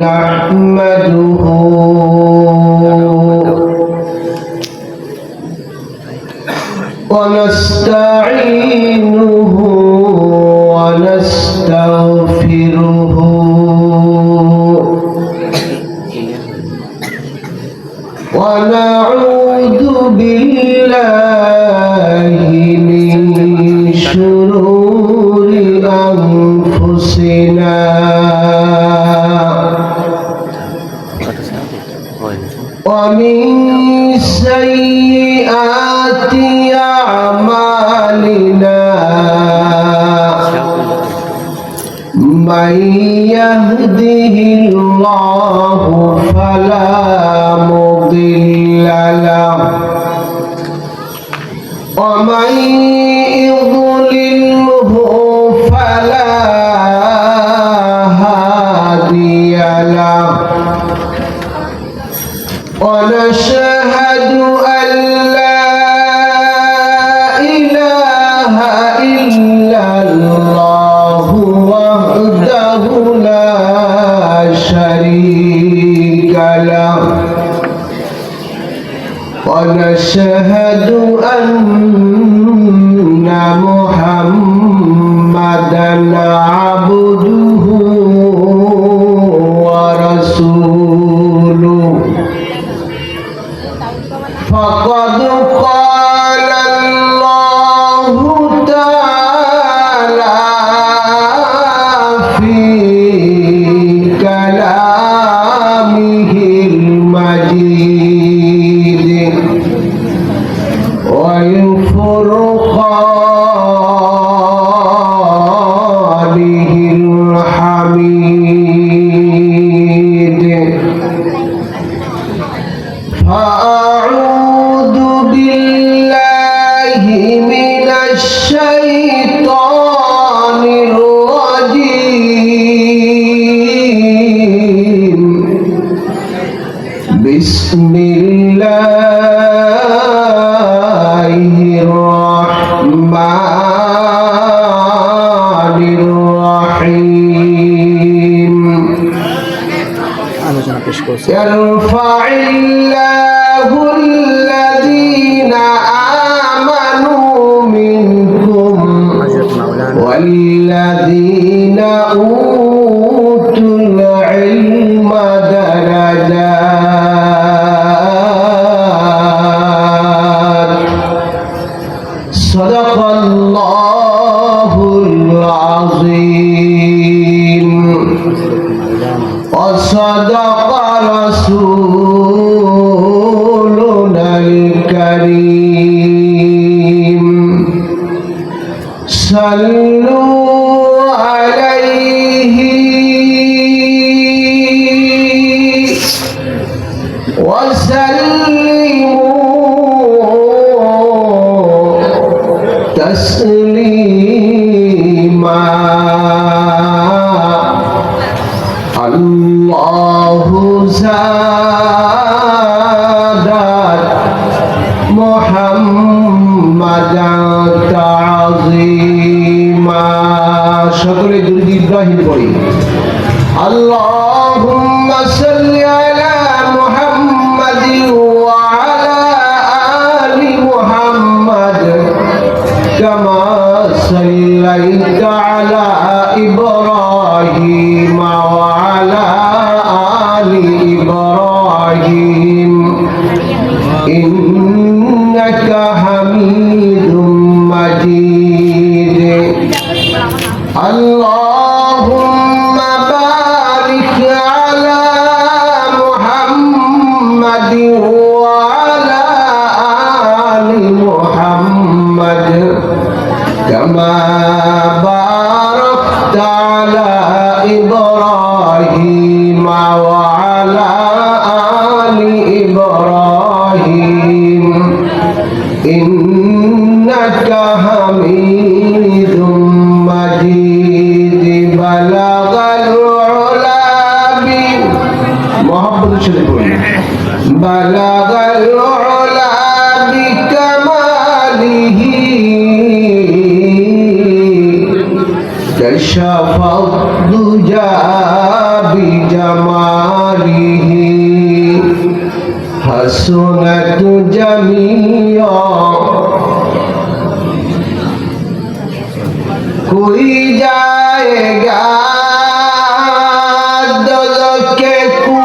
نحمده ونستعينه ونستغفره ونعوذ بالله من شرور أنفسنا ومن سيئات أعمالنا من يهده الله فلا مضل له ومن يضلله فلا هادي له ونشهد أن لا إله إلا الله وحده لا شريك له ونشهد أن محمدًا عبده ورسوله فقد قال الله تعالى في كلامه المجيد وفرقانه الحميد فأعوذ بالله من الشيطان الرجيم بسم الله الرحمن الرحيم يرفع الله الذين آمنوا منكم والذين أوتوا العلم درجات صدق الله العظيم وصدق رسولنا الكريم صلوا عليه وسلموا تسليما الله زادت محمدا تعظيما شكر درود إبراهيم بولي اللهم صل على محمد وعلى آل محمد كما صليت على إبراهيم وعلى آل إبراهيم إنك حميد مجيد اللهم بارك على محمد وعلى آل محمد كما باركت على إبراهيم وعلى آل إبراهيم إنك حميد مجيد بلغ العلا محمد شريف بلغ العلا بكماله كشف الضجى بجماله حسنت جميعا कोई जाएगा दोज़ख को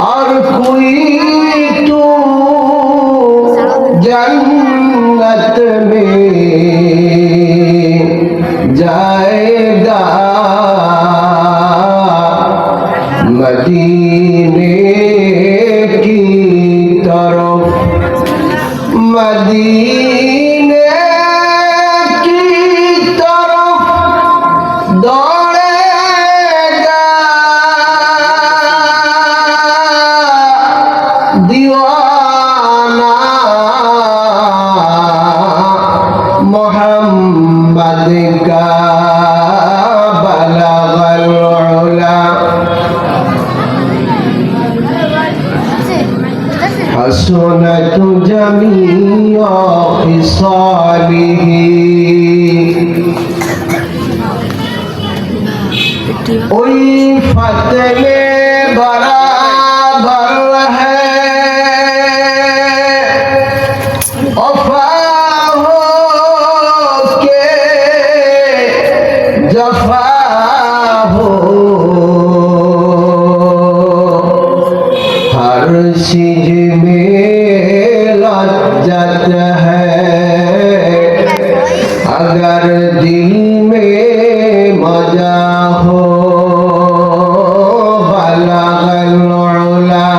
और कोई तो जन्नत में जाएगा मदीने की तरफ मदीने की तरफ दौड़ेगा दीवाना मोहम्मद का बलगल उला हसनत जमीआ खिसालिही उल्फत में बराबर है वफा हो के जफा हो हर चीज में लज्जत है अगर दिल में मजा हो बलगल उला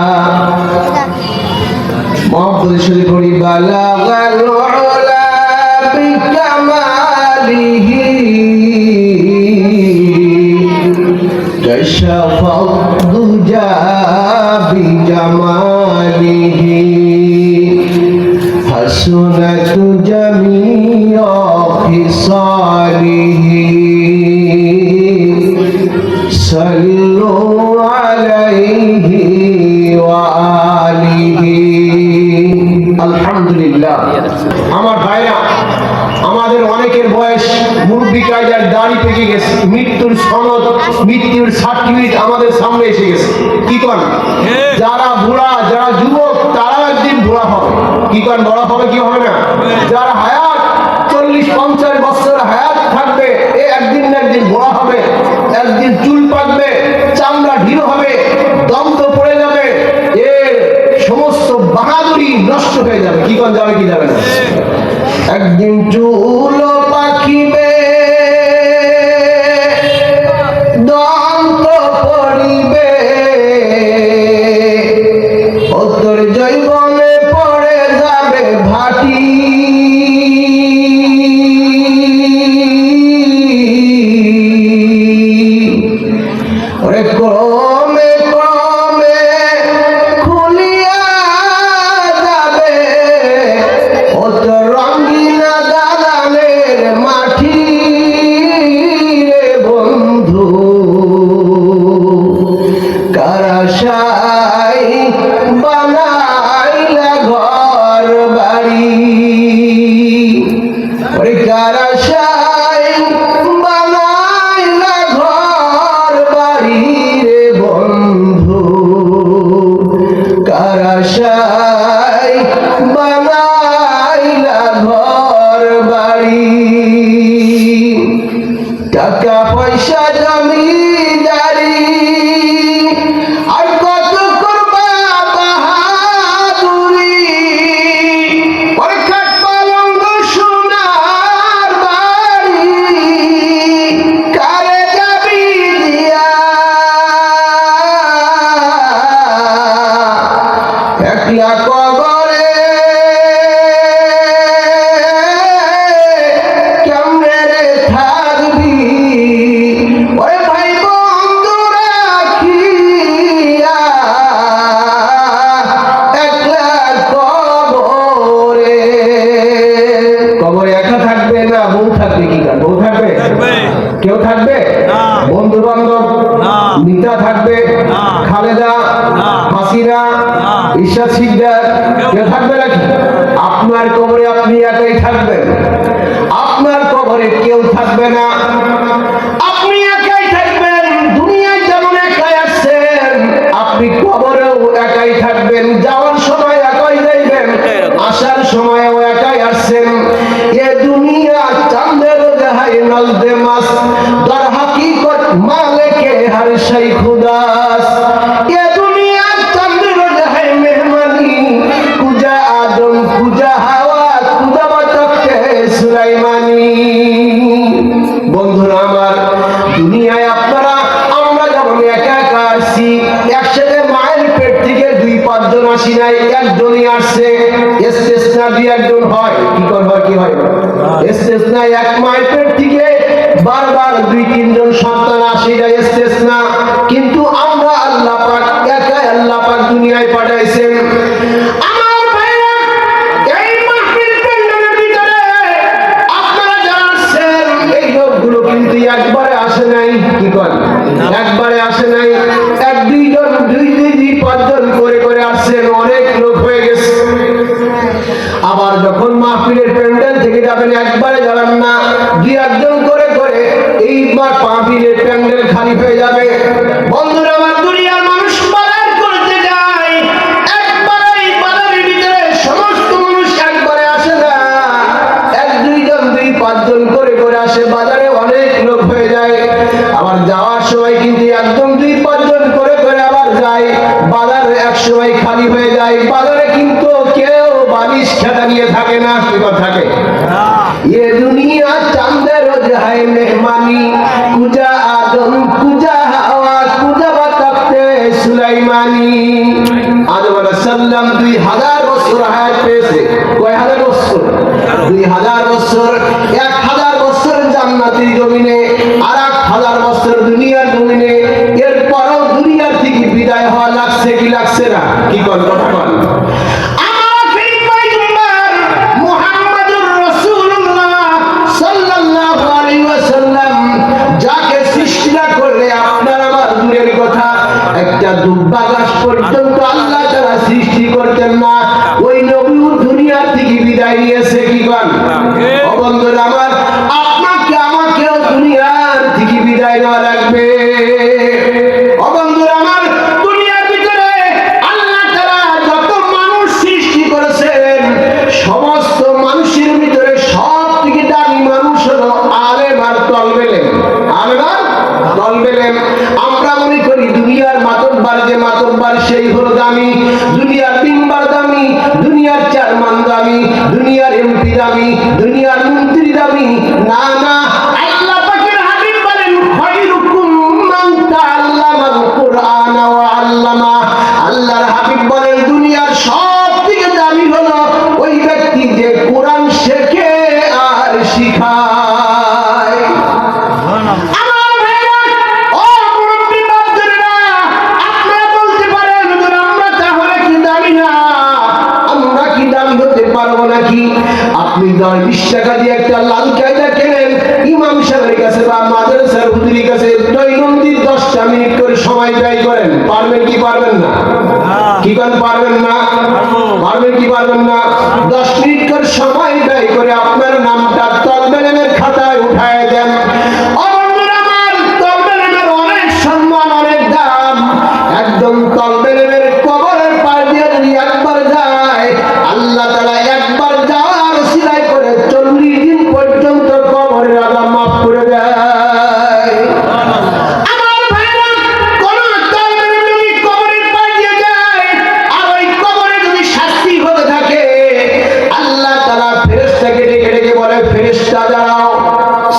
मोहम्मद शरीफ पढ़ी बलगल उला बिकमालिही कशफ दुजा बिजमालिही हसनत जमीआ खिसालिही सल्लु अलैहि व आलिहि আলহামদুলিল্লাহ। আমার ভাইরা, আমাদের অনেকের বয়স মুরব্বি কায়দার দাড়ি পেকে গেছে, মৃত্যুর সনদ মৃত্যুর সার্টিফিকেট আমাদের সামনে এসে গেছে। কি করেন যারা বুড়া যারা যুবক তারাও একদিন বুড়া হবে। কি করেন বড় হবে কি হবে না? যারা হায়াত 40-50 বছর হায়াত থাকবে এ একদিন না একদিন বুড়া হবে, একদিন চুল পাকবে, চামড়া ঢিল হবে, দম তো পড়ে যাবে, এর সমস্ত বাহাদুরি নষ্ট হয়ে যাবে। কি কোন যাবে কি যাবে না? একদিন চুল পাকিবে দম তো পড়িবে ওতর জৈবনে পড়ে যাবে ভাটি ওরে ক্রমে ক্রমে খুলিয়া যাবে ওতর রঙিনা দালানের মাটি রে বন্ধু কারাশাই বানাইলা ঘর বাড়ি ওরে কারাশাই বানাইলা ঘর বাড়ি রে বন্ধু কারাশাই বানাইলা ঘর বাড়ি টাকা পয়সা জমিদারি আর কত করবা বাহাদুরি পরীক্ষার পালঙ্গ সোনার বাড়ি কারে যাবি দিয়া একলা কবরে কেমনে রে থাকবি ওরে ভাই বন্ধু রাখিয়া একলা কবরে কবরে একা থাকবে না বউ থাকবে? কি কার বউ থাকবে? কেউ থাকবে? বন্ধু বান্ধব নিতা থাকবে, খালেদা হাসিনা ঈশা সিকদার কেউ থাকবে নাকি? আপনার কবরে আপনি একাই থাকবেন, আপনার কবরে কেউ থাকবে না, আপনি একজনই আসছে, ইস্তেসনা দুই একজন হয়, কি হয় ইস্তেসনা এক মায়ের পেট থেকে বারবার দুই তিনজন সন্তান আসে, এটা ইস্তেসনা। কিন্তু আমরা আল্লাহ পাক একাই আল্লাহ পাক দুনিয়ায় পাঠাইছেন। আমার ভাইরা, এই মাহফিল প্যান্ডেলের ভিতরে আপনারা যারা আসছেন এই লোকগুলো কিন্তু একবারে আসে নাই, একবারে আসে নাই, এক দুইজন দুই পাঁচজন করে করে আসছেন, অনেক লোক হয়ে গেছে। আবার যখন মাহফিলের প্যান্ডেল থেকে যাবেন একবারে যাবেন না, দুই একজন করে করে এইবার মাহফিলের প্যান্ডেল খালি হয়ে যাবে। বন্ধুরা আমার, দুনিয়ার মানুষ বাজার করতে যায়, একবারে এই বাজারের ভিতরে সমস্ত মানুষ একবারে আসে না, এক দুইজন দুই পাঁচজন করে করে আসে, বাজারে অনেক লোক হয়ে যায়। আবার যাওয়ার সময় কিন্তু একদম দুই পাঁচজন করে করে আবার যায়, বাজার এক সময় খালি হয়ে যায়। বাজারে কিন্তু কেউ বালিশ খেতা নিয়ে থাকে না, কি থাকে? ये दुनिया चांदे रोज है मेहमानी, कुजा आदम कुजा हवा कुजा बताते सुलाइमानी। आदम अलैहिस्सलाम 2000 বছর হায়াত পেয়েছে। কয় হাজার বছর? 2000 বছর। 1000 বছর জান্নাতের জমিনে, আর 1000 বছর দুনিয়ার জমিনে। এরপরও দুনিয়ার থেকে বিদায় হওয়া লাগছে কি লাগছে না? কি কোন কথা কোন? একটা দুব্বা গাছ পর্যন্ত আল্লাহ তাআলা সৃষ্টি করতেন না, ওই নবীও দুনিয়া থেকে বিদায় নিয়েছে। কি কন ও বন্ধুরা আমার, আপনাকে আমাকেও দুনিয়ার থেকে বিদায় নেওয়া লাগবে। ও বন্ধুরা আমার, দুনিয়ার ভিতরে আল্লাহ তাআলা যত মানুষ সৃষ্টি করেছেন, সমস্ত মানুষের ভিতরে সব থেকে দামি মানুষ হলো আলেম আর তলবে ইলম। আলেম আর তলবে ইলম। আমরা মনে করি দুনিয়ার মাতব্বর যে মাতব্বর সেই হলো দামি, দুনিয়ার মেম্বার দামি, দুনিয়ার চেয়ারম্যান দামি, দুনিয়ার এমপি দামি, দুনিয়ার মন্ত্রী দামি। না না, আল্লাহ পাকের হাবিব বলেন খায়রুকুম মান তাআল্লামাল কুরআন ওয়া আল্লামা। আল্লাহর হাবিব বলেন দুনিয়ার সবথেকে দামি হলো ওই ব্যক্তি যে কোরআন শেখে আর শিখায়। আপনি 10-20 টাকা দিয়ে একটা লাল কায়দা কেনেন, ইমাম সাহেবের কাছে বা মাদ্রাসার হুজুরের কাছে দৈনন্দিন 10টা মিনিট করে সময় ব্যয় করেন, পারবেন কি পারবেন না? কি করেন, পারবেন না? পারবেন কি পারবেন না? 10 মিনিট করে সময় ব্যয় করে আপনার নামটা তলবে ইলমের খাতায় উঠায় দেন। অনেক সম্মান, অনেক দাম। একদম তলবে ইলমের কবরের পাশ দিয়ে যদি একবার যায়, আল্লাহ তাআলা একবার যাওয়ার ওসিলায় করে 40 দিন পর্যন্ত কবরের আযাব মাফ করে দেয়। আমার ভাইরা, কোন তলবে ইলম যদি কবরের পাশ দিয়ে যায় আর ওই কবরে যদি শাস্তি হতে থাকে, আল্লাহ তাআলা ফেরেশতাকে ডেকে ডেকে বলে, ফেরেশতা দাঁড়াও,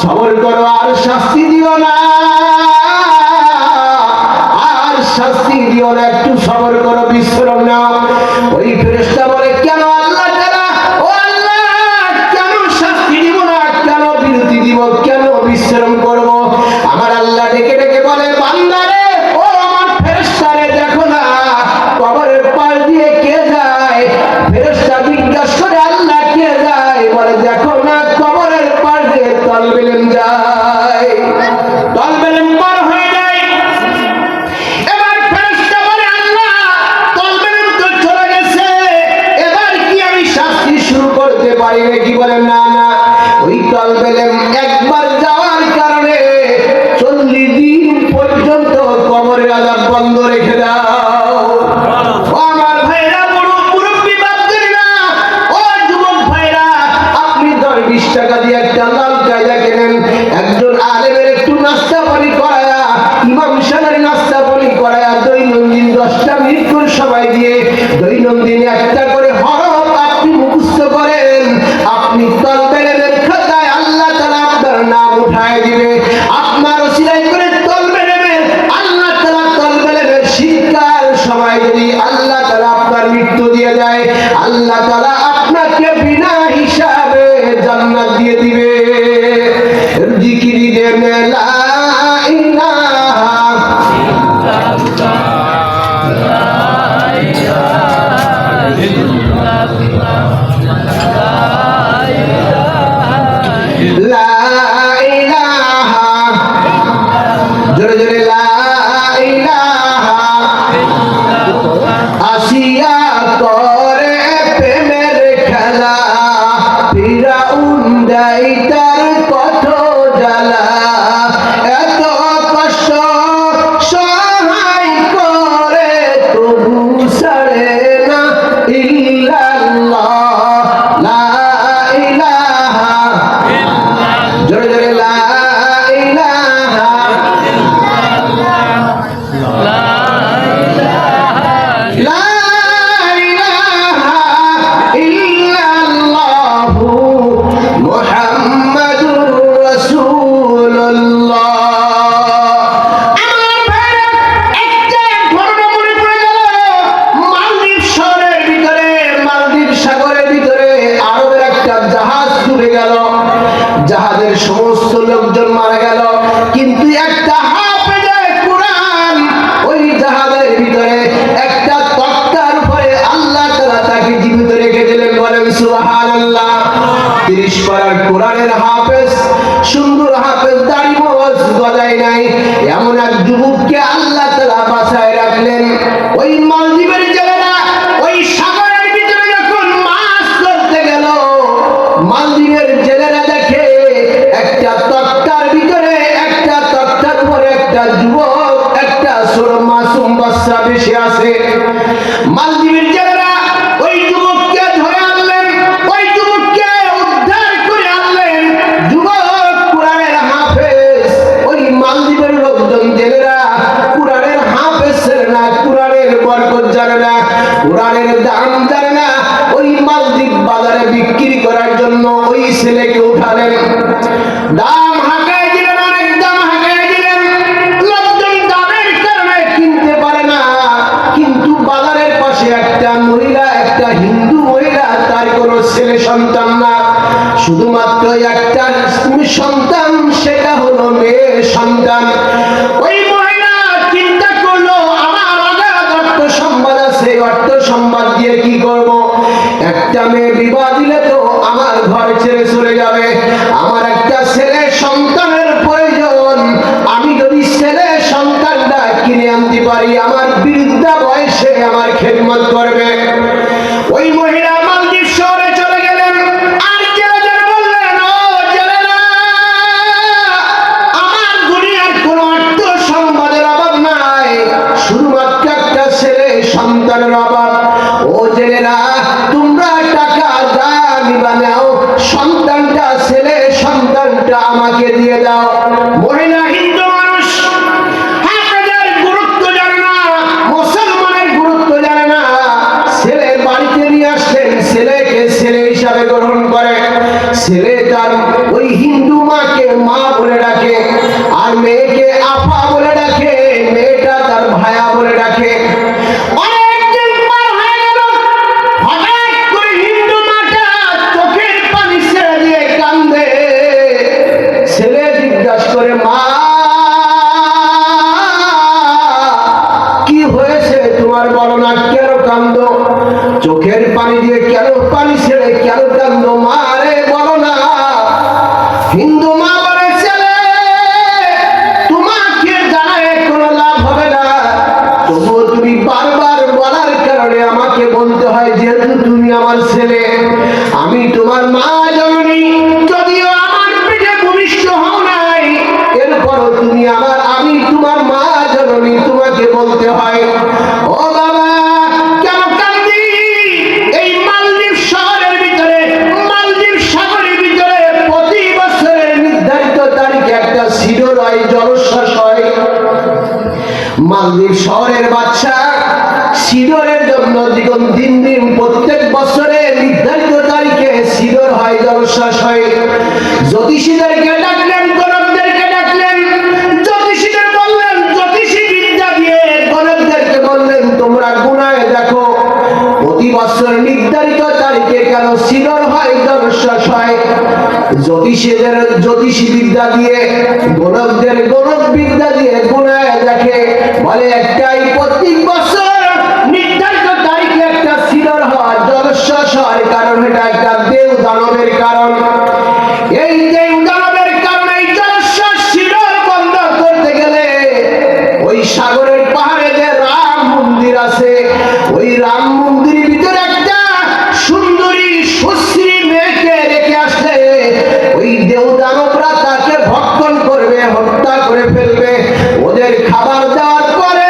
সবর করো, আর শাস্তি দিও না, আর শাস্তি দিও না, একটু সবর করো, বিশ্রাম নাও। ওই ফেরেশতা বলে, কেন আল্লাহ তাআলা, ও আল্লাহ, কেন শাস্তি দিব না, কেন বিরতি দিব, কেন বিশ্রাম করব? আমার আল্লাহ ডেকে ডেকে বলে, বান্দারে, ও আমার ফেরেশতারে, দেখো না কবরের পাশ দিয়ে কে যায়? ফেরেশতা জিজ্ঞাসা করে, আল্লাহ কে যায়? বলে, দেখো না কবরের পাশ দিয়ে তলবে ইলম যায়। তলবে ইলম পার হয়ে যায়। এবার ফেরেশতা বলে, আল্লাহ, তলবে ইলম তো চলে গেছে, এবার কি আমি শাস্তি শুরু করতে পারি নাকি? বলে, না না, ওই তলবে ইলম একবার যাওয়ার কারণে 40 দিন পর্যন্ত কবরের আযাব বন্ধ রেখে দাও। ও আমার ভাইরা, বড় মুরব্বি বাপদেরা, ও যুবক ভাইরা, আপনি 10-20 টাকা দিয়ে একটা লাল কায়দা কেনেন, একজন আলেমের একটু নাস্তা পানি করায়া, ইমাম সাহেবের নাস্তা পানি করায়া, দৈনন্দিন 10টা মিনিট করে সময় দিয়ে দৈনন্দিন একটা করে হরফ আপনি মুখস্থ করেন, আপনি তলবে ইলমের খাতায় আল্লাহ তাআলা আপনার নাম উঠায় দিবে। আপনার ওসিলায় করে তলবে ইলমের আল্লাহ তাআলা তলবে ইলমের শিক্ষার সময় যদি আল্লাহ তাআলা আপনার মৃত্যু দিয়ে যায়, এমন এক যুবককে আল্লাহ তাআলা বাঁচায় রাখলেন। ওই মালদ্বীপের জেলেরা ওই সাগরের ভিতরে যখন মাছ ধরতে গেল, মালদ্বীপের জেলেরা দেখে একটা তক্তার ভিতরে, একটা তক্তার উপরে একটা যুবক, একটা ছোট মাসুম বাচ্চা বসে আছে। মালদ্বীপের জেলেরা ওই যুবককে ধরে আনলেন, ওই যুবককে উদ্ধার করে আনলেন। যুবক কুরআনের হাফেজ। ওই মালদ্বীপের লোকজন জেলেরা কুরআনের হাফেজ ছিল না, কুরআনের বরকত জানে না, কুরআনের দাম জানে না। ওই মালদ্বীপ বাজারে বিক্রি করার জন্য ওই ছেলেকে উঠালেন, দাম হাঁকায় দিলেন, অনেক দাম হাঁকায় দিলেন। লোকজন দামের কারণে কিনতে পারে না। কিন্তু বাজারের পাশে একটা মহিলা, একটা হিন্দু মহিলা, তার কোনো ছেলে সন্তান না, শুধুমাত্র একটা সন্তান, সেটা হলো মেয়ে সন্তান। ওই মহিলা চিন্তা করলো, আমার অগাধ অর্থ সম্পদ আছে, অর্থ সম্পদ দিয়ে কি করব? একটা মেয়ে বিবাহ দিলে তো আমার ঘর ছেড়ে চলে যাবে। আমার একটা ছেলে সন্তানের প্রয়োজন। আমি যদি ছেলে সন্তানটা কিনে আনতে পারি, আমার বৃদ্ধা বয়সে আমার খেদমত করবে। ওই মহিলা মালদ্বীপ শহরে চলে গেলেন, আর জেলেদের বললেন, ও জেলেরা, আমার দুনিয়ার কোনো অর্থ সম্পদের অভাব নাই, শুধুমাত্র একটা ছেলে সন্তানের অভাব। ও জেলেরা, তোমরা টাকা যা নিবা নাও, সন্তানটা, ছেলে সন্তানটা আমাকে দিয়ে দাও। মহিলা হিন্দু মানুষ, হাফেজের গুরুত্ব জানে না, মুসলমানের গুরুত্ব জানে না। ছেলে বাড়িতে নিয়ে আসলেন, ছেলেকে ছেলে হিসাবে গ্রহণ করে। ছেলে তার ওই হিন্দু মাকে মা বলে ডাকে, আর মেয়েকে আপা বলে ডাকে, মেয়েটা তার ভায়া বলে ডাকে। অনেকদিন পার হয়ে গেল, হঠাৎ করে হিন্দু মাটা চোখের পানি ছেড়ে দিয়ে কান্দে। ছেলে জিজ্ঞাসা করে, মা কি হয়েছে তোমার, বলো না, কেন কান্দো? চোখের পানি দিয়ে কেন, পানি ছেড়ে কেন কান্দো? মা রে, বলো না। হিন্দু মা বলে, ছেলে, তোমাকে জানায় কোনো লাভ হবে না, তবুও তুমি বারবার বলার কারণে আমাকে বলতে হয়, যেহেতু তুমি আমার ছেলে, আমি তোমার মা জননী, যদিও আমার পেটে ভূমিষ্ঠ হও নাই, এরপরও তুমি আমার, আমি তোমার মা জননী, তোমাকে বলতে হয়। ও বাবা, কেন কান্দি? এই মালদ্বীপ শহরের ভিতরে, মালদ্বীপ সাগরের ভিতরে প্রতি বছরের নির্ধারিত তারিখে একটা সিডর হয়, জলোচ্ছ্বাস হয়। মালদ্বীপ শহরের বাচ্চা সিডরের জন্য দ্বিগুণ দিন দিন প্রত্যেক বছরে নির্ধারিত তারিখে সিডর হয়, জলোচ্ছ্বাস হয়। জ্যোতিষীদেরকে ডাকলেন, গণকদেরকে ডাকলেন। জ্যোতিষীদের বললেন, জ্যোতিষী বিদ্যা দিয়ে গণকদেরকে বললেন, তোমরা গুনায় দেখো প্রতি বছর নির্ধারিত তারিখে কেন সিডর হয়, জলোচ্ছ্বাস হয়। জ্যোতিষীদের জ্যোতিষী বিদ্যা দিয়ে, গণকদের গণক বিদ্যা দিয়ে গুনায় দেখে, বলে একটাই, প্রত্যেক বছর নির্ধারিত তারিখে একটা সিডর হয়, জলোচ্ছ্বাস হয়। কারণ এটা একটা দেব দানবের কারণ। এই দেব দানবের কারণে এই জলোচ্ছ্বাস সিডর বন্ধ করতে গেলে ওই সাগরের পাহাড়ে যে রাম মন্দির আছে, ওই রাম মন্দিরের ভিতরে একটা সুন্দরী সুশ্রী মেয়েকে রেখে আসলে ওই দেব দানবরা তাকে ভক্ষণ করবে, হত্যা করে ফেলবে। ওদের খাবার দেওয়ার পরে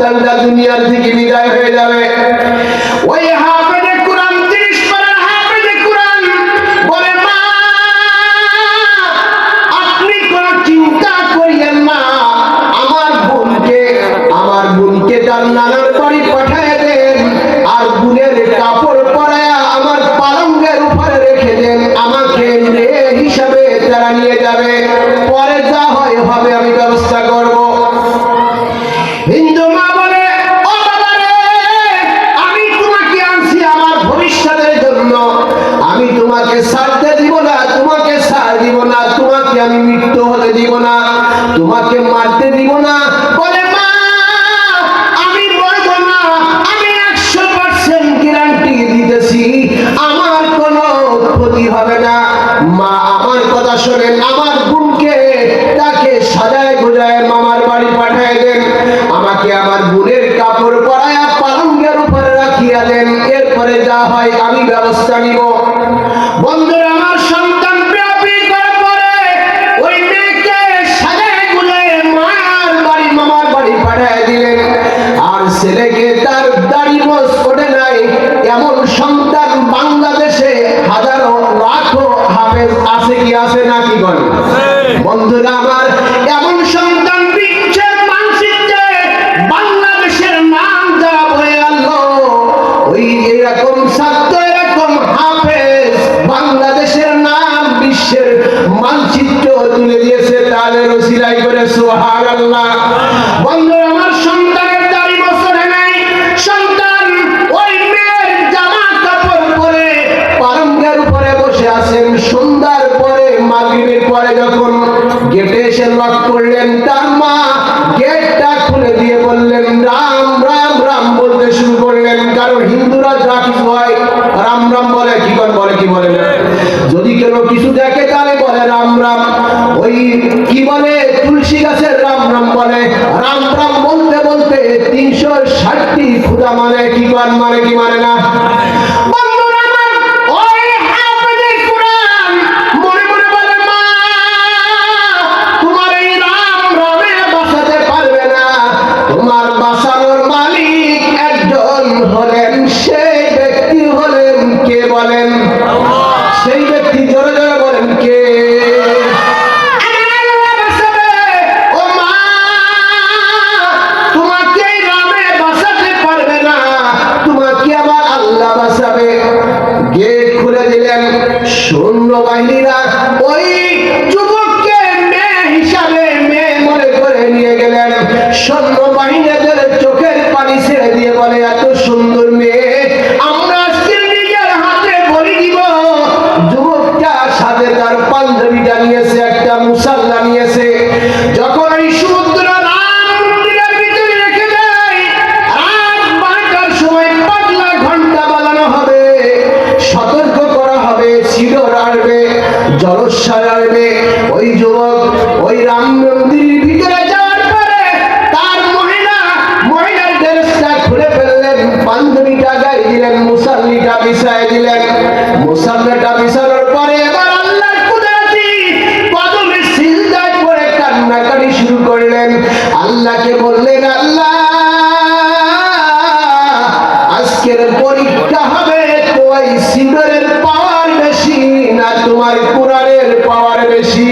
সন্তানটা দুনিয়ার থেকে বিদায় হয়ে যাবে। ওই হাফেজে কুরআন 30 পারার হাফেজে কুরআন বলে, মা আপনি কোনো চিন্তা করিয়েন না, আমার বোনকে তার নানার বাড়ি পাঠিয়ে দেন, আর বোনের কাপড় পরায়া আমার পালঙ্কের উপরে রেখে দেন, আমাকে মেয়ে হিসাবে তারা নিয়ে যাবে, পরে যা হয় হবে, আমি ব্যবস্থা করব। হিন্দু মা বলে, ও বাবা রে, আমি তোমাকে আনছি আমার ভবিষ্যতের জন্য, আমি তোমাকে ছাড়তে দিব না, তোমাকে ছাড় দিব না, তোমাকে আমি মৃত্যু হতে দিব না, তোমাকে মারতে দিব না। বলে, মা আমি মরব না, আমি 100% গ্যারান্টি দিতেছি আমার কোনো ক্ষতি হবে না। মা আমার কথা শোনেন, আমার বোনকে তাকে সাজায় গোজায় মামার বাড়ি পাঠিয়ে দেন, আমাকে আমার বোনের কাপড় পরায়া পালঙ্কের উপরে রাখিয়া দেন, এরপরে যা হয় আমি ব্যবস্থা নিব। বন্ধুরা, আমার সন্তান বিয়ে করার পরে ওই মেয়েকে সাজায় গুজায় মামার বাড়ি পাঠিয়ে দিলেন, আর ছেলেকে তার দাড়ি মোছ ওঠে নাই এমন সন্তান বাংলাদেশে হাজারো লাখো হাফেজ আছে কি আছে না কি বলেন? বন্ধুরা আমার, এমন সন্তান বিশ্বের মানচিত্রে বাংলাদেশের নাম যারা বয়ে আনলো, ওই এরকম ছাত্র এরকম হাফেজ বাংলাদেশের নাম বিশ্বের মানচিত্র তুলে দিয়েছে তাদের ওসিলাই করে, সুবহানাল্লাহ। বন্ধুরা আমার, সন্তানের দাড়ি বছরে নাই, সন্তান ওই মেয়ের জামা কাপড় পরে পালঙ্কের উপরে বসে আছেন। সন্ধ্যার পরে মাগরিবের পরে যখন গেটে এসে লক করলেন, তার মা গেটটা খুলে দিয়ে বললেন, রাম রাম রাম বলতে শুরু করলেন, কারণ হিন্দুরা যা কিছু হয় রাম রাম বলে, কি বলে না, যদি কেউ কিছু দেখে তাহলে বলে রাম রাম, ওই কি বলে তুলসী গাছের রাম রাম বলে, রাম রাম বলতে বলতে 360টি খুদা মানে কি মানে না। বন্ধুরা আমার, ওই হাফেজে কুরআন মনে মনে বলে, মা তোমার এই রাম রামে বাঁচাতে পারবে না, তোমার বাঁচানোর মালিক একজন হলেন, সেই ব্যক্তি হলেন কে বলেন? সেই ব্যক্তি জোরে জোরে বলেন কে? ও মা, তোমাকে রামে বাঁচাতে পারবে না, তোমাকে আমার আল্লাহ বাঁচাবে। গেট খুলে দিলেন, সৈন্যবাহিনীরা ওই যুবককে মেয়ে হিসাবে মেয়ে মনে করে নিয়ে গেলেন। সৈন্যবাহিনীদের চোখের পানি ছেড়ে দিয়ে বলে, এত সুন্দর মেয়ে আমরা আজকে নিজের হাতে বলি দিব। যুবকটা সাথে তার পাঞ্জাবিটা নিয়েছে, একটা মুসাল্লা নিয়েছে। যখন এই সমুদ্র রাম মন্দিরের ভিতরে রেখে দেয়, রাত 12টার সময় পাগলা ঘন্টা বাজানো হবে, সতর্ক করা হবে, শিরোর আসবে, জলস্বার আসবে। ওই যুবক ওই রাম মন্দিরের ভিতরে যাওয়ার পরে তার মহিলার ড্রেসটা খুলে ফেললেন, পাঞ্জাবিটা গায়ে দিলেন, মুসাল্লিটা বিছায় দিলেন। মুসাল্লাটা বিছানোর পরে এবার আল্লাহর কুদরতি কদমে সিজদায় পড়ে কান্নাকাটি শুরু করলেন। আল্লাহকে বললেন, আল্লাহ আজকের পরীক্ষা হবে তো এই সিজদার পাওয়ার বেশি না তোমার কোরআনের পাওয়ার বেশি?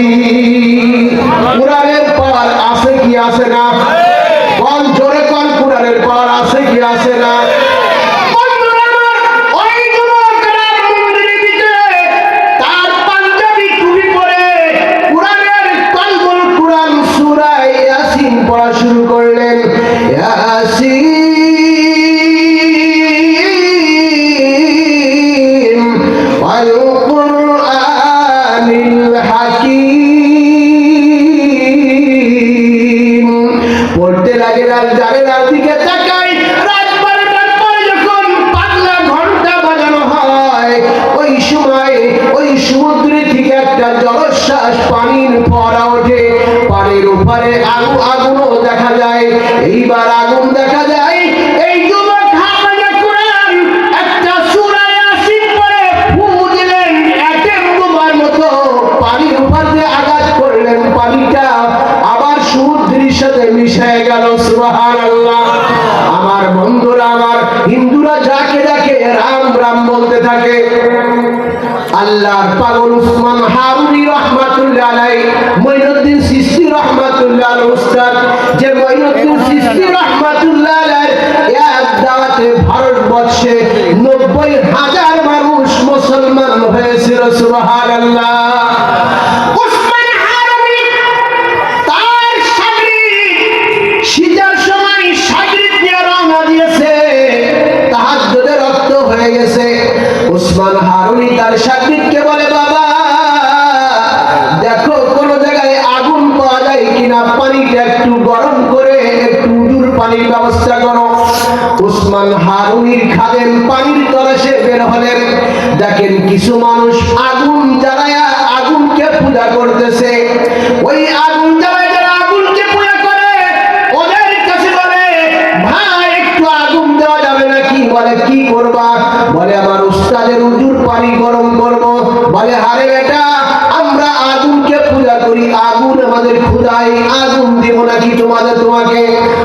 কোরআনের পাওয়ার আছে কি আছে না? কোন জোরে কোন কোরআনের পাওয়ার আছে কি আছে না? পড়া শুরু করলেন, ইয়াসিন ওয়াল কুরআনিল হাকীম পড়তে লাগলেন। জানেলার দিকে তাকাই, রাত 12টার পরে যখন পাগলা ঘন্টা বাজানো হয়, ওই সময় ওই সমুদ্র থেকে একটা জলশ্বাস পানির ফোয়ারা ওঠে, পানির উপরে আগুনও দেখা যায়। এইবার আগুন দেখা যায়, এই যুবক হাফেজে কুরআন একটা সূরা ইয়াসিন পড়ে ফু দিলেন, এটেম বোমার মতো পানির উপর দিয়ে আঘাত করলেন, পানিটা আবার সমুদ্রের সাথে মিশে গেল। সুবহানাল্লাহ। পাগল উসমান হারুনি রহমাতুল্লাহ আলাইহি, মঈনুদ্দিন চিশতি রহমাতুল্লাহ আলাইহি উস্তাদ, যে মঈনুদ্দিন চিশতি রহমাতুল্লাহ আলাইহি এক দাওয়াতে ভারতবর্ষে 90,000 মানুষ মুসলমান হয়েছিল। সুবহানাল্লাহ। উসমান হারুনি তার শাগরিদ সিজার সময় শাগরিদ নিয়ে রওনা দিয়েছে, তাহাজ্জুদের রক্ত হয়ে গেছে। উসমান হারুনি তার শাগরিদকে বলে, বাবা দেখো কোন জায়গায় আগুন পাওয়া যায় কিনা, পানিটা একটু গরম করে একটু উজুর পানির ব্যবস্থা করো। উসমান হারুনির খাদেম পানির তলাশে বের হলেন, দেখেন কিছু মানুষ আগুন জ্বালায়া আগুনকে পূজা করতেছে। ওই আগুন জ্বালায় যারা আগুনকে পূজা করে ওদের কাছে বলে, ভাই একটু আগুন দেওয়া যাবে নাকি? বলে কি করবা? বলে আমার উস্তাদের উজুর পানি গরম করব। বলে আরে বেটা, আমরা আগুনকে পূজা করি, আগুন আমাদের ক্ষুধায়, আগুন দেব নাকি তোমাকে?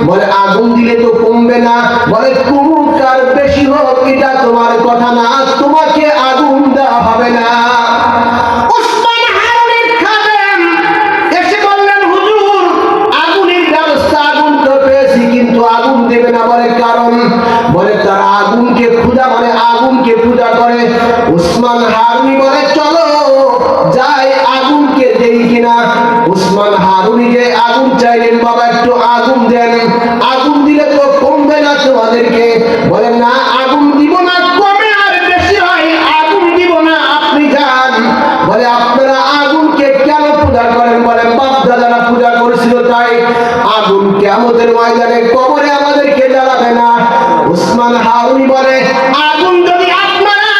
বলে আগুন দিলে তো কমবে না। বলে কমুক আর বেশি হোক এটা তোমার কথা না, তোমাকে আগুন দেওয়া হবে না। উসমান হারুনির খাদেম এসে বললেন, হুজুর আগুনের ব্যবস্থা, আগুন তো পেয়েছি কিন্তু আগুন দেবে না। বলে কারণ? বলে তারা আগুনকে ক্ষুধা মানে আগুনকে পূজা করে। উসমান হারুনি বলে চলো যাই আগুনকে দেই কিনা। উসমান হারুনি যে আগুন চাইলেন, বাবা একটু আগুন দেন, আগুন দিলে তো কমবে না তোমাদেরকে। বলে না আগুন দিব না, কমে আর বেশি হয় আগুন দিব না, আপনি যান। বলে আপনারা আগুনকে কেন পূজা করেন? বলে বাপ দাদারা পূজা করেছিল তাই। আগুন কিয়ামতের ময়দানে কবরে আমাদেরকে জ্বালাবে না। উসমান হারুনি বলে আগুন যদি আপনারা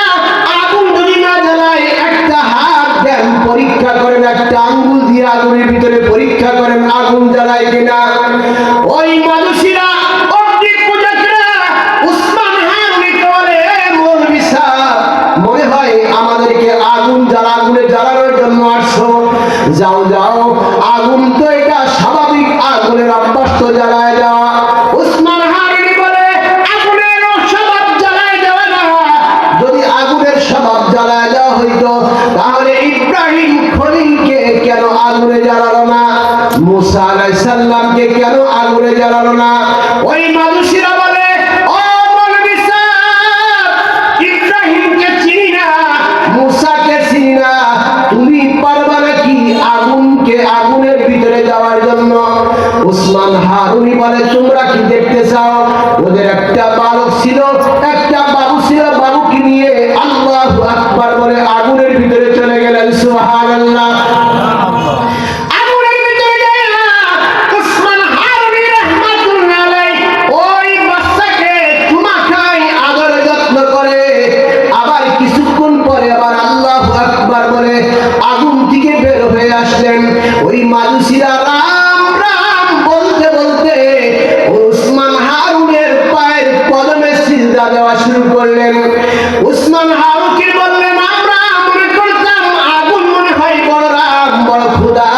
আগুন যদি না জ্বালায়, একটা হাত দেন পরীক্ষা করেন, একটা আঙ্গুল দিয়ে আগুনের ভিতরে পরীক্ষা করেন আগুন জ্বালায় কিনা। ওই মানুষেরা অগ্নি পূজকরা উসমান হারুনিকে বলে, মৌলভী সাহেব মনে হয় আমাদেরকে আগুনে জ্বালানোর জন্য আসছো, যাও যাও আগুন তো এটা স্বাভাবিক, আগুনের অভ্যাস তো জ্বালায় যাওয়া। উসমান হারুনি বলে আগুনের স্বভাব জ্বালায় যাওয়া না, যদি আগুনের স্বভাব জ্বালায় যাওয়া হইতো তাহলে ইব্রাহিম খলিলকে কেন আগুনে জ্বালালো না? মুসা আলাইহিস সালামকে কেন আগুনে জ্বালালো না? ওই মানুষেরা বলে, ও মৌলভী সাহেব ইব্রাহিমকে চিনি না, মুসাকে চিনি না, তুমি পারবা নাকি আগুনকে আগুনের ভিতরে যাওয়ার জন্য? উসমান হারুনি বলে তোমরা কি দেখতে চাও? ওদের একটা বালক ছিল, একটা বাবু ছিল, বাবুকে নিয়ে আল্লাহু আকবার বলে আগুনের ভিতরে চলে গেলেন। সুবহানাল্লাহ। আগুনের ভিতরে গেলেন উসমান হারুনি রাহমাতুল্লাহ আলাইহি, ওই বাচ্চাকে চুমা খায়, আদর যত্ন করে, আবার কিছুক্ষণ পরে আবার আল্লাহু আকবার বলে আগুন থেকে বের হয়ে আসলেন। ওই মানুষেরা রাম রাম বলতে বলতে উসমান হারুনের পায়ের কদমে সিজদা দেওয়া শুরু করলেন। উসমান হারুনকে বললেন, আমরা মনে করতাম আগুন মনে হয় বড় রাম, বড় খোদা,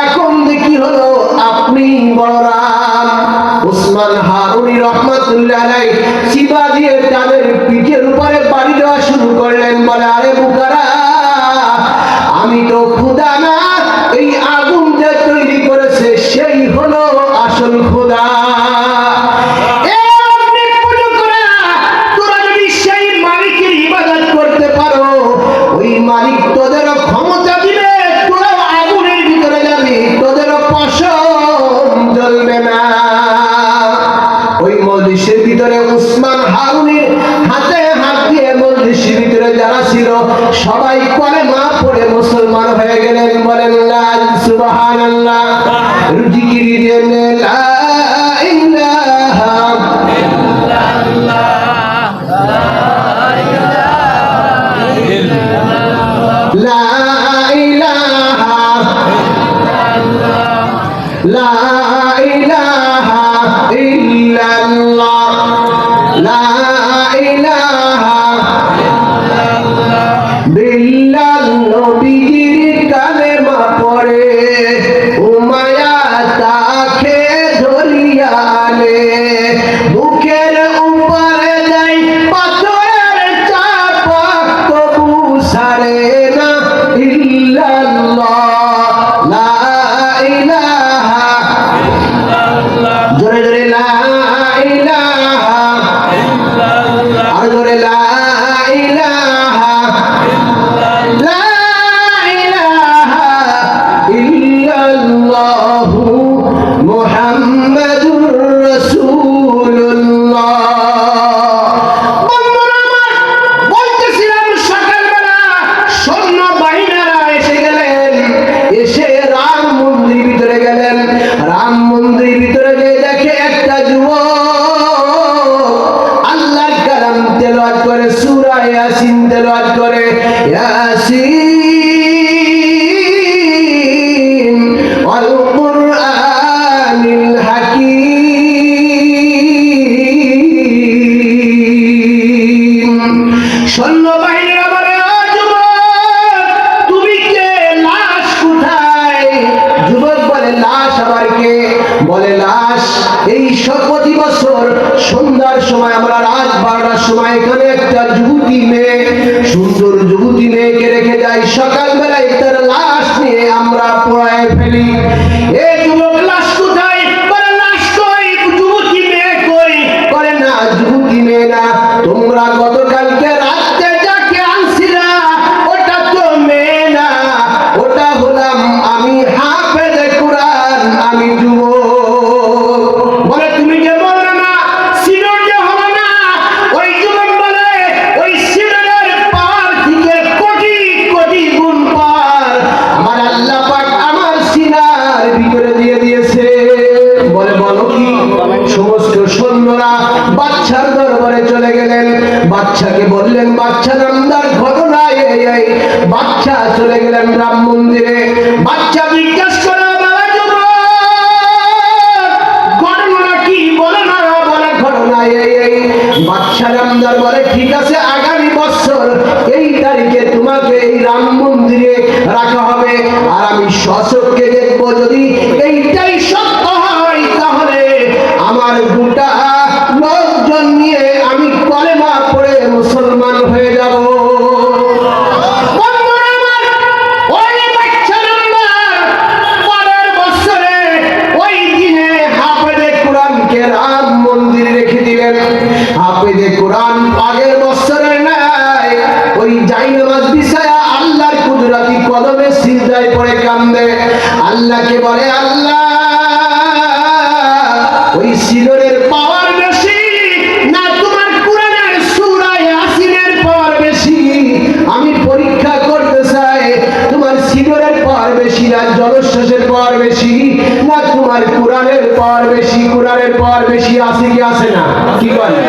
এখন দেখি হলো আপনি বড় রাম। উসমান হারুনি রহমাতুল্লাহ আলাইহি চিপা দিয়ে তাদের পিঠের উপরে বাড়ি দেওয়া শুরু করলেন। বলে আরে বুকারা, আমি তো খোদা না, এই আগুন যে তৈরি করেছে সেই হলো আসল খোদা। তোরা যদি সেই মালিকের ইবাদত করতে পারো, ওই মালিক তোদেরও ক্ষমতা দিবে, তোরাও আগুনের ভিতরে যাবি, তোদেরও পশম জ্বলবে না। ওই মজলিসের ভিতরে উসমান হারুনির হাতে হাত দিয়ে মজলিসের ভিতরে যারা ছিল সবাই কলেমা পড়ে মুসলমান হয়ে গেলেন। বলেন লা সুবহানাল্লাহ। জিকির দেন লা ইলাহা লা ইলাহা লা ইলাহা ইল্লাল্লাহ লা ইলাহা বিল্লাল নবীর কালেমা পড়ে উমায়া তাকে ধরিয়ালে বুকের উপরে যাই পাথরের চাপা তবু সারে না মুহাম্মাদুর রাসূলুল্লাহ। বন্ধুরা আমার, বলতেছিলাম সকালবেলা সৈন্যবাহিনীরা এসে গেলেন, এসে রাম মন্দির ভিতরে গেলেন। রাম মন্দির ভিতরে গিয়ে দেখে একটা যুবক আল্লাহর কালাম তেলাওয়াত করে, সূরা ইয়াসিন তেলাওয়াত করে। ইয়াসিন ওয়াল কুরআনিল হাকীম। সৈন্যবাহিনীরা বলে, ও যুবক, তুমি কে? লাশ কোথায়? যুবক বলে, লাশ আবার কে? বলে, লাশ এই প্রতি বছর সন্ধ্যার সময় আমরা রাত 12টার সময় এখানে একটা যুবতী মেয়ে, সুন্দর যুবতী মেয়েকে রেখে যাই, সকালবেলায় তার লাশ নিয়ে আমরা পোড়ায় ফেলি। এ যুবক, লাশ কোথায়? বলে, লাশ কই? যুবতী মেয়ে কই? বলে, না, যুবতী মেয়ে না, তোমরা গতকালকে রাতে যাকে আনছিলা ওটা তো মেয়ে না, ওটা হলাম আমি, হাফেজে কোরআন, আমি যুবক। বলে, তুমি যে বললে না সিনোর যে হবে না? ওই যুবক বলে, ওই সিনোরের পার থেকে কোটি কোটি গুণ পার আমার আল্লাহ পাক আমার সিনার ভিতরে দিয়ে দিয়েছে। বলে, বলো কি? সমস্ত সৈন্যরা বাদশার দরবারে চলে গেলেন। বাদশাকে বললেন, বাদশা নামদার ঘটনা এই। বাদশা চলে গেলেন রাম মন্দিরে। বাদশা জিজ্ঞাসা করে, বাবা যুবক, ঘটনা কি? বলে না। বলে, ঘটনা এই। বাদশা নামদার বলে, ঠিক আছে, আগামী বছর এই তারিখে তোমাকে এই রাম মন্দিরে রাখা হবে, আর আমি স্বচক্ষে দেখবো যদি এইটাই সত্য হয় তাহলে আমার গোটা লোকজন নিয়ে আমি কলেমা পড়ে মুসলমান হয়ে যাব। বন্ধুরা আমার, ওই বাচ্চা নাম্বার পরের বছরে ওই দিনে হাফেজে কোরআনকে রাম মন্দিরে রেখে দিলেন। হাফেজে কোরআন আগের বছরের নাই ওই জায়নামাজ বিছায়া আল্লাহর কুদরতি কদমে সিজদায় পড়ে কান্দে, আল্লাহকে বলে, আল্লাহ ওই সিনোরের পাওয়ার বেশি না তোমার কোরআনের সূরা ইয়াসিনের পাওয়ার বেশি? আমি পরীক্ষা করতে চাই, তোমার সিনোরের পাওয়ার বেশি না জলশ্বাসের পাওয়ার বেশি না তোমার কোরআনের পাওয়ার বেশি? কোরআনের পাওয়ার বেশি আছে কি আছে না? কি বলে?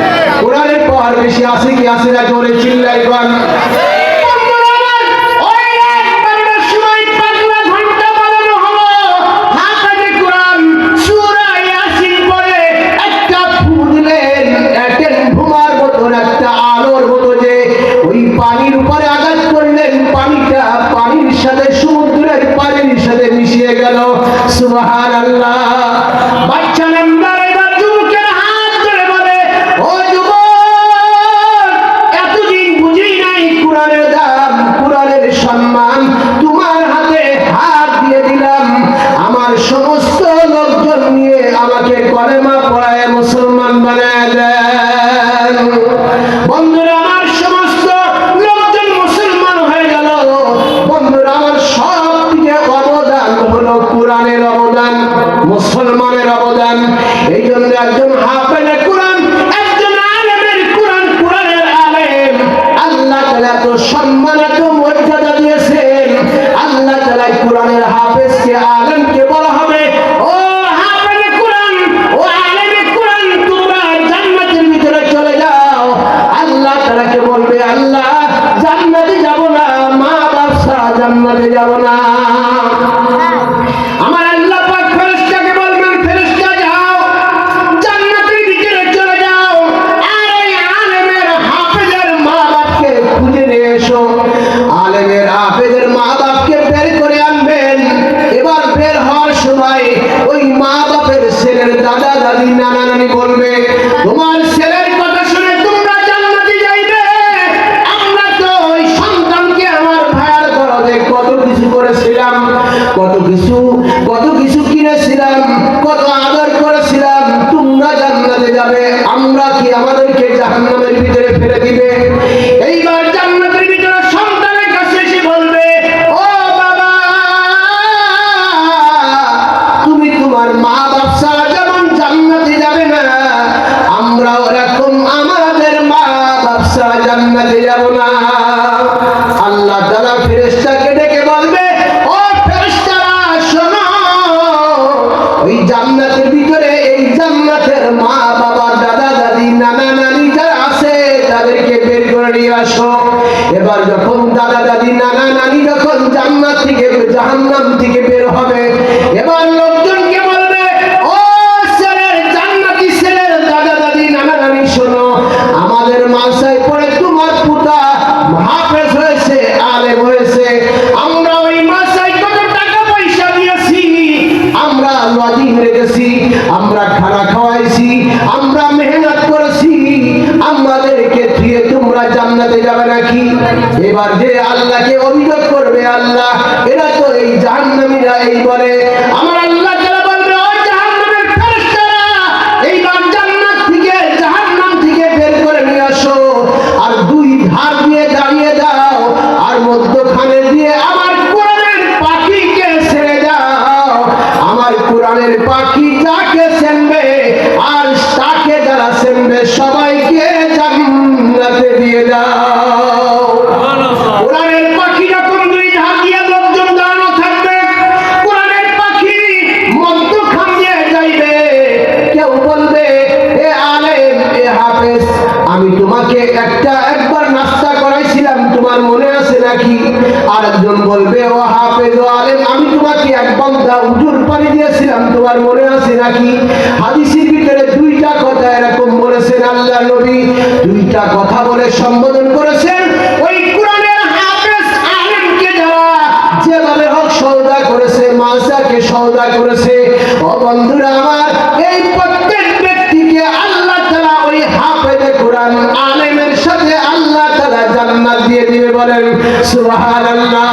কোরআনের পাওয়ার বেশি আছে কি আছে না? জোরে চিল্লাই বল। পানির উপরে আঘাত করলেন, পানিটা পানির সাথে সমুদ্রের পানির সাথে মিশিয়ে গেল। সুবহানাল্লাহ। বাচ্চা নাম্বার এবার যুবকের হাত ধরে বলে, ও যুবক, এতদিন বুঝি নাই কোরআনের দাম, কোরআনের সম্মান, তোমার হাতে হাত দিয়ে দিলাম, আমার সমস্ত লোকজন নিয়ে আমাকে কলেমা পড়ায় মুসলমান বানায় দেন। বন্ধুরা আমার, সমস্ত লোকজন মুসলমান হয়ে গেল। বন্ধুরা আমার, সব থেকে অবদান হলো কোরআনের অবদান, মুসলমানের অবদান। এই জন্য একজন হাফেজে কোরআন, একজন আলেমের কোরআন, কোরআনের আলেম আল্লাহ তাআলা এত সম্মান, এত মর্যাদা দিয়েছেন। আল্লাহ তাআলা কোরআনের হাফেজকে, আলেমকে বলা হবে, ও হাফেজে কোরআন, ও আলেমে কোরআন, তোমরা জান্নাতের ভিতরে চলে যাও। আল্লাহ তাআলাকে বলবে, আল্লাহ জান্নাতে যাব না, মা বাপ ছাড়া জান্নাতে যাব না। আমার আল্লাহ পাক ফেরেশতাকে বলবেন, ফেরেশতা যাও, জান্নাতের ভিতরে চলে যাও, আর এই আলেমের হাফেজের মা বাপকে খুঁজে নিয়ে এসো। আলেমের হাফেজের মা বাপকে বের করে আনবেন। এবার বের হওয়ার সময় ওই মা বাপের ছেলের দাদা দাদি নানা নানি বলবে, তোমার ছেলের কথা শুনে তোমরা জান্নাতে যাইবে। আমরা তো ওই সন্তানকে আমার ভাইয়ার ঘরে কত কিছু করেছিলাম, কত কিছু কিনেছিলাম, কত আদর করেছিলাম, তোমরা জান্নাতে যাবে, আমরা কি আমাদেরকে জাহান্নামের ভিতরে ফেলে দিবে? এইবার জান্নাতের ভিতরে সন্তানের কাছে এসে বলবে, ও বাবা, তুমি তোমার মা বাপ ছাড়া যেমন জান্নাতের ভিতরে এই জান্নাতের মা বাবা দাদা দাদি নানা নানি যারা আছে তাদেরকে বের করে নিয়ে আসো। এবার যখন দাদা দাদি নানা নানি যখন জান্নাত থেকে জাহান্নাম থেকে বের হবে, এবার লোকজনকে বলবে, ও ছেলের জান্নাতি ছেলের দাদা দাদি নানা নানি শোনো, আমাদের মাসায় পড়ে তোমার পুতা হাফেজ হয়েছে, আলেম হয়েছে, আমরা ওই মাসায় কত টাকা পয়সা দিয়েছি, আমরা ওয়াজিব রেখেছি, আমরা খানা খাওয়াইছি, আমরা মেহনত করেছি, আমাদেরকে দিয়ে তোমরা জান্নাতে যাবে নাকি? এবার যে আল্লাহকে অভিযোগ করবে, আল্লাহ এরা তো এই জাহান্নামীরা এই বলে, আমার আল্লাহ তাআলা বলবে, ও জাহান্নামের ফেরেশতারা এইবার জান্নাত থেকে জাহান্নাম থেকে বের করে নিয়ে আসো, আর দুই ধার দিয়ে দাঁড়িয়ে দাও, আর মধ্যখানে দিয়ে আমার কোরআনের পাখিকে ছেড়ে দাও, আমার কোরআনের পাখি যাকে চিনবে আর তাকে যারা চিনবে সবাইকে জান্নাতে দিয়ে দাও। কোরআনের পাখি যখন দুই ধার দিয়ে লোকজন দাঁড়ানো থাকবে, কোরআনের পাখি মধ্যখান দিয়ে যাইবে, কেউ বলবে, এ আলেম এ হাফেজ, আমি তোমাকে একবার নাস্তা করাইছিলাম, তোমার মনে আছে নাকি? আরেকজন বলবে, ও হাফেজ ও আলেম, আমি তোমাকে এক বালতি উজুর পানি দিয়েছিলাম, তোমার মনে আছে নাকি? হাদিসের ভিতরে দুইটা কথা এরকম বলেছেন আল্লাহ নবী, দুইটা কথা বলে সম্বোধন করেছেন ওই কোরআনের হাফেজ আলেমকে, যারা যেভাবে হোক সওদা করেছে, মাসাকে সওদা করেছে। ও বন্ধুরা আমার, এই প্রত্যেক ব্যক্তিকে আল্লাহ তাআলা ওই হাফেজে কোরআন আলেমের সাথে আল্লাহ তাআলা জান্নাত দিয়ে দিবে, বলেন সুবহানাল্লাহ।